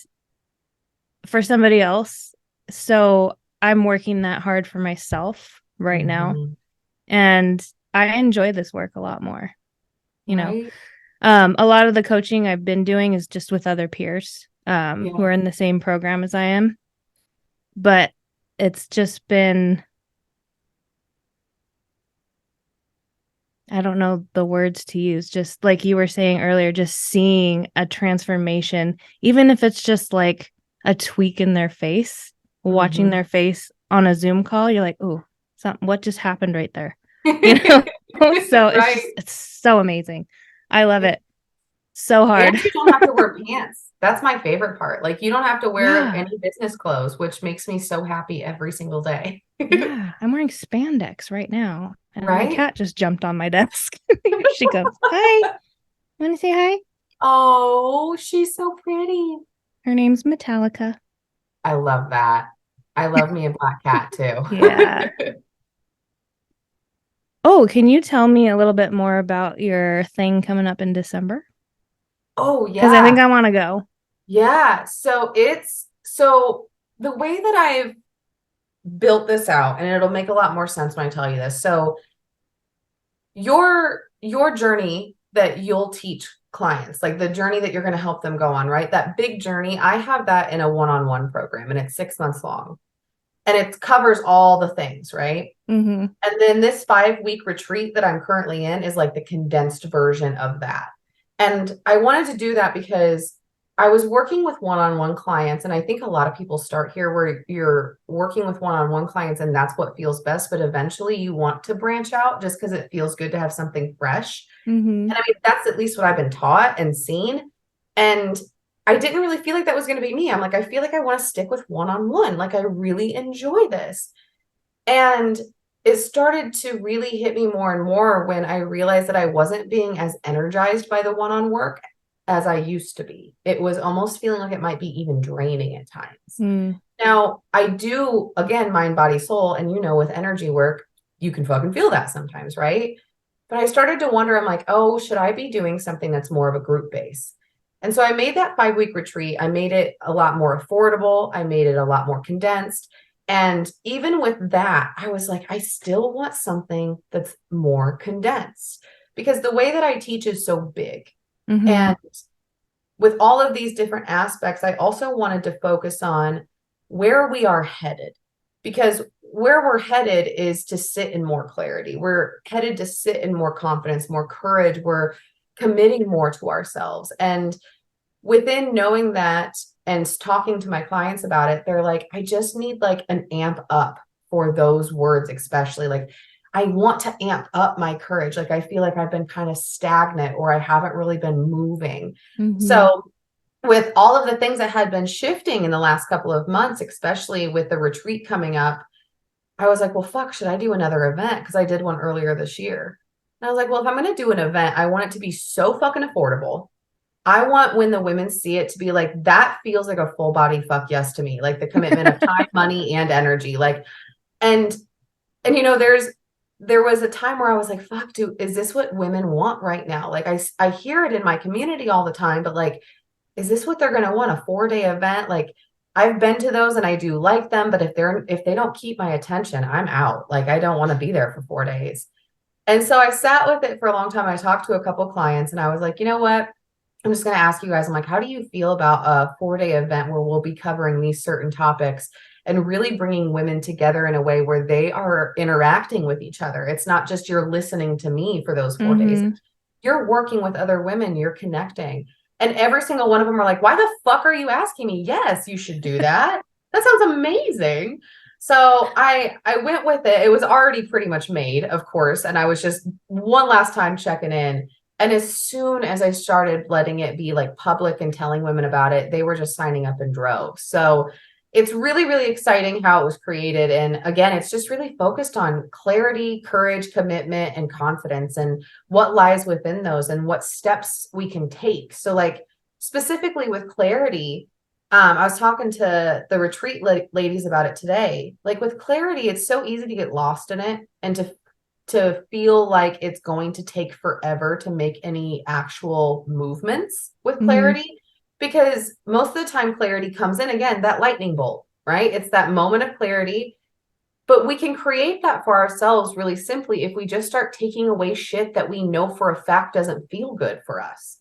for somebody else. So I'm working that hard for myself right now. Mhm. And I enjoy this work a lot more. You know, Right. a lot of the coaching I've been doing is just with other peers who Yeah. are in the same program as I am. But it's just been, I don't know the words to use, just like you were saying earlier, just seeing a transformation, even if it's just like a tweak in their face, watching Mhm. their face on a Zoom call, you're like, oh, what just happened right there? You know? So Right. it's so amazing. I love it so And hard. you don't have to wear pants. That's my favorite part. Like you don't have to wear Yeah. any business clothes, which makes me so happy every single day. Yeah. I'm wearing spandex right now. And my Right? cat just jumped on my desk. Here she goes. Hi. Want to say hi? Oh, she's so pretty. Her name's Metallica. I love that. I love me a black cat too. Yeah. Oh, can you tell me a little bit more about your thing coming up in December? Oh, Because I think yeah. I want to go. Yeah. So the way that I've built this out, and it'll make a lot more sense when I tell you this. So your journey that you'll teach clients, like the journey that you're going to help them go on, right? That big journey, I have that in a one-on-one program and it's 6 months long. And it covers all the things, right? Mm-hmm. And then this 5-week retreat that I'm currently in is like the condensed version of that. And I wanted to do that because I was working with one-on-one clients, and I think a lot of people start here where you're working with one-on-one clients and that's what feels best, but eventually you want to branch out just because it feels good to have something fresh. Mm-hmm. And I mean, that's at least what I've been taught and seen. And I didn't really feel like that was going to be me. I'm like, I feel like I want to stick with one-on-one. Like I really enjoy this. And it started to really hit me more and more when I realized that I wasn't being as energized by the one-on work as I used to be. It was almost feeling like it might be even draining at times. Mm. Now, I do, again, mind, body, soul, and with energy work, you can fucking feel that sometimes, right? But I started to wonder, I'm like, oh, should I be doing something that's more of a group base? And so I made that 5-week retreat. I made it a lot more affordable. I made it a lot more condensed. And even with that, I was like, I still want something that's more condensed because the way that I teach is so big. Mm-hmm. And with all of these different aspects, I also wanted to focus on where we are headed, because where we're headed is to sit in more clarity. We're headed to sit in more confidence, more courage. We're committing more to ourselves. And within knowing that and talking to my clients about it, they're like, I just need like an amp up for those words, especially like I want to amp up my courage. Like I feel like I've been kind of stagnant or I haven't really been moving. Mm-hmm. So with all of the things that had been shifting in the last couple of months, especially with the retreat coming up, I was like, well, fuck, should I do another event? Because I did one earlier this year. And I was like, well, if I'm going to do an event, I want it to be so fucking affordable. I want when the women see it to be like, that feels like a full body fuck yes to me. Like the commitment of time, money, and energy. Like, and there was a time where I was like, fuck, dude, is this what women want right now? Like I hear it in my community all the time, but like, is this what they're going to want? A 4-day event? Like I've been to those and I do like them, but if they don't keep my attention, I'm out. Like I don't want to be there for 4 days. And so I sat with it for a long time. I talked to a couple clients and I was like, you know what? I'm just going to ask you guys, I'm like, how do you feel about a 4-day event where we'll be covering these certain topics and really bringing women together in a way where they are interacting with each other? It's not just you're listening to me for those 4 days. You're working with other women, you're connecting. And every single one of them are like, why the fuck are you asking me? Yes, you should do that. That sounds amazing. So I went with it. It was already pretty much made, of course. And I was just one last time checking in. And as soon as I started letting it be like public and telling women about it, they were just signing up in droves. So it's really, really exciting how it was created. And again, it's just really focused on clarity, courage, commitment, and confidence and what lies within those and what steps we can take. So like specifically with clarity, I was talking to the retreat ladies about it today. Like with clarity, it's so easy to get lost in it and to feel like it's going to take forever to make any actual movements with clarity. Because most of the time clarity comes in, again, that lightning bolt, right? It's that moment of clarity, but we can create that for ourselves really simply if we just start taking away shit that we know for a fact doesn't feel good for us.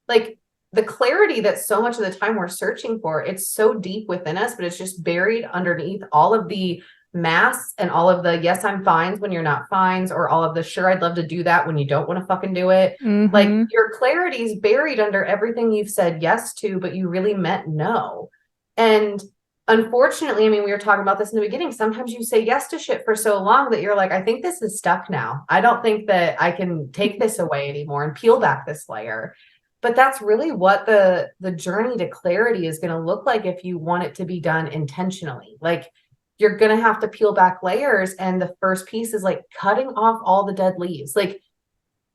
Like the clarity that so much of the time we're searching for, it's so deep within us, but it's just buried underneath all of the masks and all of the yes I'm fines when you're not fines, or all of the sure I'd love to do that when you don't want to fucking do it. Like your clarity is buried under everything you've said yes to but you really meant no. And unfortunately, I mean, we were talking about this in the beginning, sometimes you say yes to shit for so long that you're like, I think this is stuck now. I don't think that I can take this away anymore and peel back this layer. But that's really what the journey to clarity is going to look like if you want it to be done intentionally. Like you're going to have to peel back layers. And the first piece is like cutting off all the dead leaves. Like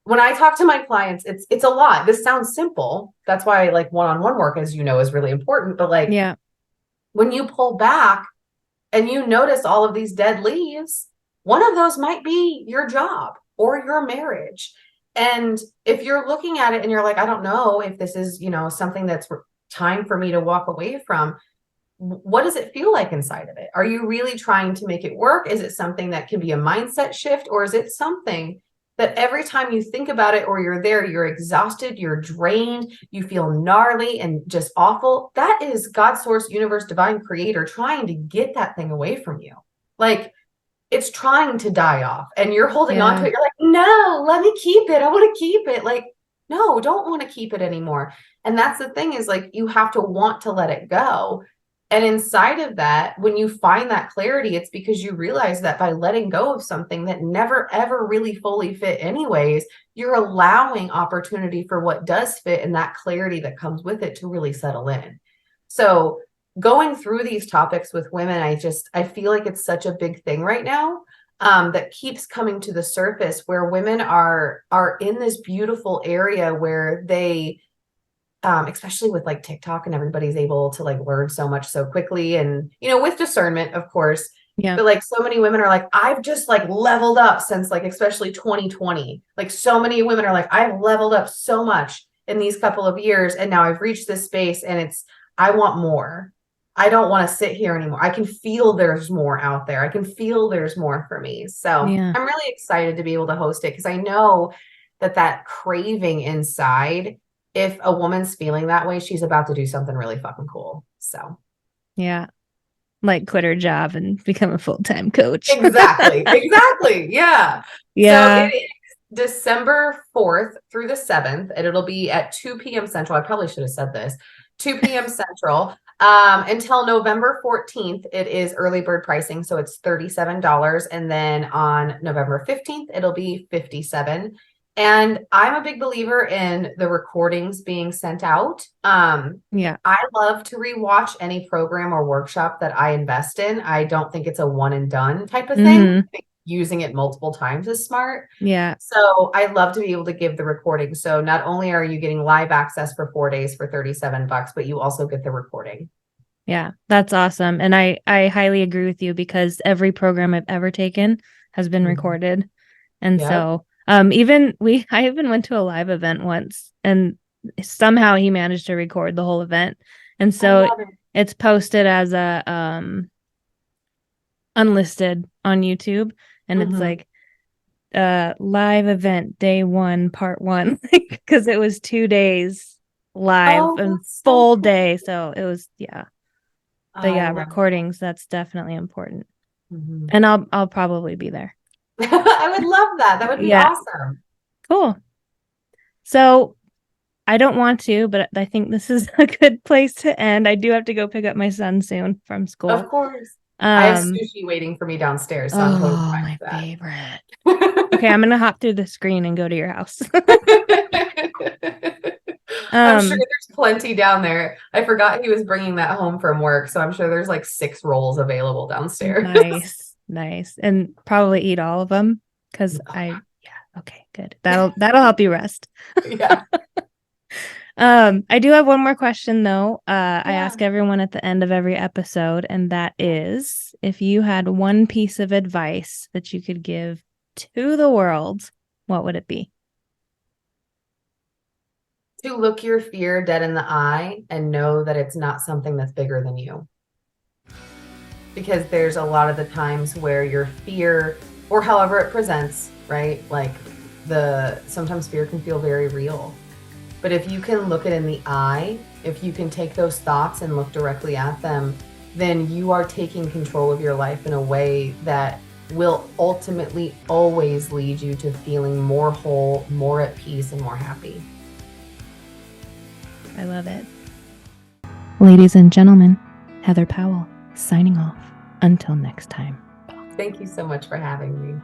when I talk to my clients, it's a lot. This sounds simple. That's why like one-on-one work, as you know, is really important. But like, yeah, when you pull back and you notice all of these dead leaves, one of those might be your job or your marriage. And if you're looking at it and you're like, I don't know if this is, something that's time for me to walk away from, what does it feel like inside of it? Are you really trying to make it work? Is it something that can be a mindset shift? Or is it something that every time you think about it or you're there, you're exhausted, you're drained, you feel gnarly and just awful? That is God, source, universe, divine creator trying to get that thing away from you. Like it's trying to die off and you're holding on to it. You're like, no, let me keep it. I want to keep it. Like no, don't want to keep it anymore. And that's the thing, is like, you have to want to let it go. And inside of that, when you find that clarity, it's because you realize that by letting go of something that never ever really fully fit anyways, you're allowing opportunity for what does fit, and that clarity that comes with it to really settle in. So going through these topics with women, I feel like it's such a big thing right now, that keeps coming to the surface, where women are in this beautiful area where they, especially with like TikTok, and everybody's able to like learn so much so quickly, and with discernment, of course. Yeah. But like, so many women are like, I've just like leveled up since like, especially 2020. Like, so many women are like, I've leveled up so much in these couple of years, and now I've reached this space, and I want more. I don't want to sit here anymore. I can feel there's more out there. I can feel there's more for me. So Yeah. I'm really excited to be able to host it, because I know that craving inside, if a woman's feeling that way, she's about to do something really fucking cool. So Yeah. Like quit her job and become a full-time coach. exactly. Yeah. So Yeah. it is December 4th through the 7th, and it'll be at 2 p.m. Central. I probably should have said this. 2 p.m. Central. Until November 14th, it is early bird pricing, so it's $37. And then on November 15th, it'll be $57. And I'm a big believer in the recordings being sent out. Yeah. I love to rewatch any program or workshop that I invest in. I don't think it's a one and done type of thing. Mm-hmm. I think using it multiple times is smart. Yeah. So I love to be able to give the recording. So not only are you getting live access for 4 days for $37, but you also get the recording. Yeah. That's awesome. And I highly agree with you, because every program I've ever taken has been Mhm. recorded. And Yep. so I even went to a live event once, and somehow he managed to record the whole event. And I so love it. it's posted as a unlisted on YouTube, and it's Mhm. like live event day 1 part 1, because it was 2 days live Oh, and that's so full cool. day. So it was, yeah. But I yeah, love recordings, that's definitely important. it. Mhm. And I'll probably be there. I would love that. That would be Yeah. awesome. Cool. So I don't want to, but I think this is a good place to end. I do have to go pick up my son soon from Of school. course. I have Um, sushi waiting for me downstairs, so I'm totally oh, fine my with favorite. that. Okay, I'm gonna hop through the screen and go to your house. I'm sure um, there's plenty down there. I forgot he was bringing that home from work, so I'm sure there's like 6 rolls available downstairs. nice, nice, and probably eat all of them, because yeah, okay, good. That'll help you rest. Yeah. I do have one more question though. I Yeah. ask everyone at the end of every episode, and that is, if you had one piece of advice that you could give to the world, what would it be? To look your fear dead in the eye and know that it's not something that's bigger than you. Because there's a lot of the times where your fear, or however it presents, right? Like, sometimes fear can feel very real. But if you can look it in the eye, if you can take those thoughts and look directly at them, then you are taking control of your life in a way that will ultimately always lead you to feeling more whole, more at peace, and more happy. I love it. Ladies and gentlemen, Heather Powell signing off. Until next time. Thank you so much for having me.